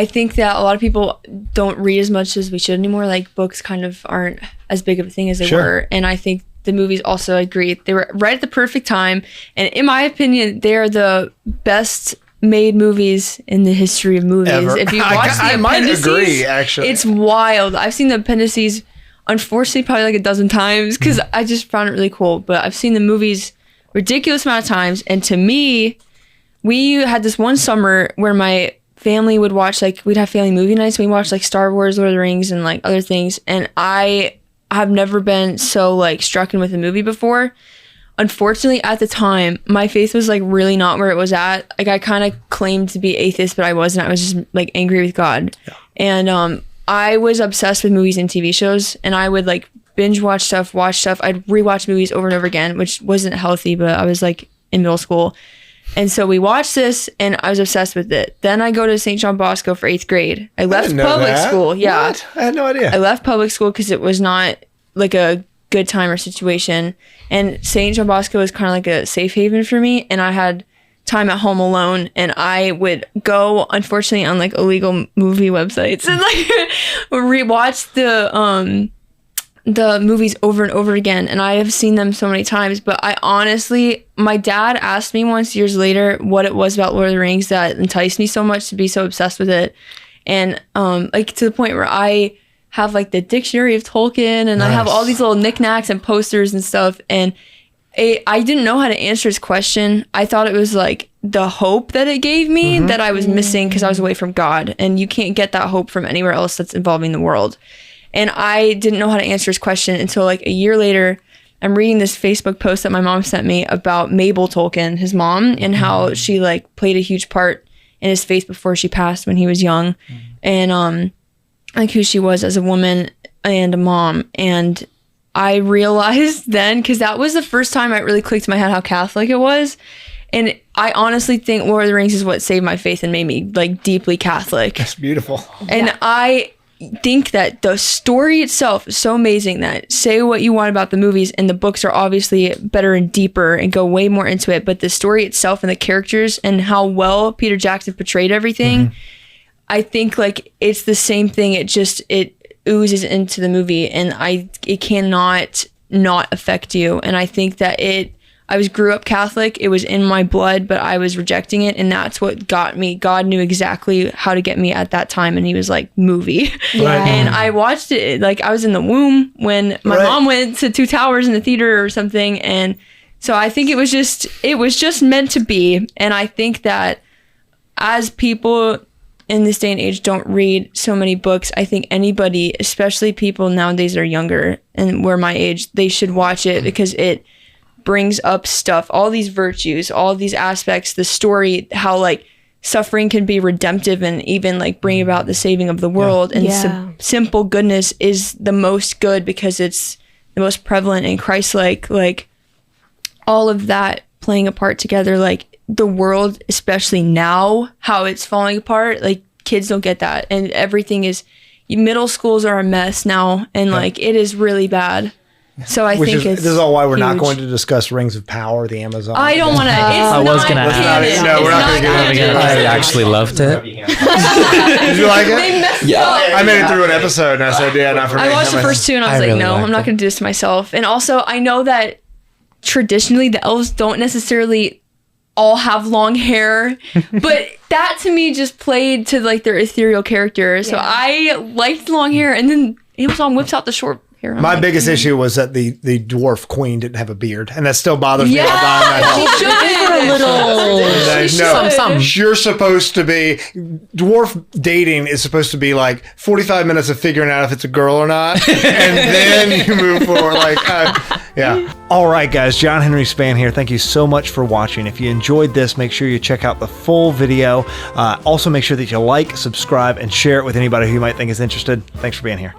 I think that a lot of people don't read as much as we should anymore. Like books kind of aren't as big of a thing as they were. And I think the movies also, I agree, they were right at the perfect time. And in my opinion, they are the best made movies in the history of movies. Ever. If you watch the appendices, I might agree, actually. It's wild. I've seen the appendices, unfortunately, probably like a dozen times because I just found it really cool. But I've seen the movies ridiculous amount of times. And to me, we had this one summer where my family would watch, like, we'd have family movie nights. We watched like Star Wars, Lord of the Rings, and like other things. And I have never been so like struck in with a movie before. Unfortunately, at the time, my faith was like really not where it was at. Like I kind of claimed to be atheist, but I wasn't. I was just like angry with God. Yeah. And I was obsessed with movies and TV shows, and I would like binge watch stuff. I'd rewatch movies over and over again, which wasn't healthy, but I was like in middle school. And so we watched this, and I was obsessed with it. Then I go to St. John Bosco for 8th grade. I left public school. Yeah. What? I had no idea. I left public school because it was not like a good time or situation. And St. John Bosco was kind of like a safe haven for me. And I had time at home alone, and I would go, unfortunately, on like illegal movie websites and like rewatch the movies over and over again. And I have seen them so many times, but I honestly, my dad asked me once years later what it was about Lord of the Rings that enticed me so much to be so obsessed with it. And like to the point where I have like the dictionary of Tolkien, and I have all these little knickknacks and posters and stuff. And I didn't know how to answer his question. I thought it was like the hope that it gave me that I was missing because I was away from God. And you can't get that hope from anywhere else that's involving the world. And I didn't know how to answer his question until like a year later. I'm reading this Facebook post that my mom sent me about Mabel Tolkien, his mom, and how she like played a huge part in his faith before she passed when he was young. And like who she was as a woman and a mom. And I realized then, because that was the first time it really clicked in my head how Catholic it was. And I honestly think Lord of the Rings is what saved my faith and made me like deeply Catholic. That's beautiful. And I think that the story itself is so amazing that say what you want about the movies, and the books are obviously better and deeper and go way more into it. But the story itself and the characters and how well Peter Jackson portrayed everything, I think like it's the same thing. It oozes into the movie, and it cannot not affect you. And I think that I grew up Catholic. It was in my blood, but I was rejecting it, and that's what got me. God knew exactly how to get me at that time, and he was like, movie. Yeah. And I watched it like I was in the womb when my mom went to Two Towers in the theater or something. And so I think it was just meant to be. And I think that as people in this day and age don't read so many books, I think anybody, especially people nowadays that are younger and were my age, they should watch it because it brings up stuff, all these virtues, all these aspects, the story, how like suffering can be redemptive and even like bring about the saving of the world. And simple goodness is the most good because it's the most prevalent and Christ-like, like all of that playing a part together. Like the world, especially now, how it's falling apart, like kids don't get that. And everything is, middle schools are a mess now, and like it is really bad. So I think this is all why we're huge. Not going to discuss Rings of Power, the Amazon. I don't want to. I was going to. No, we're not going to get into it. I actually loved it. Did you like it? Yeah. I made it through an episode, and I said, "Yeah, not for me." I watched the first two, and I was like, "No, I'm not going to do this to myself." And also, I know that traditionally the elves don't necessarily all have long hair, but that to me just played to like their ethereal character. So I liked long hair, and then Amazon whips out the short hair. My biggest issue was that the dwarf queen didn't have a beard, and that still bothers me. You're supposed to be dwarf dating is supposed to be like 45 minutes of figuring out if it's a girl or not, and then you move forward. Like, yeah. All right, guys. John Henry Spann here. Thank you so much for watching. If you enjoyed this, make sure you check out the full video. Also, make sure that you like, subscribe, and share it with anybody who you might think is interested. Thanks for being here.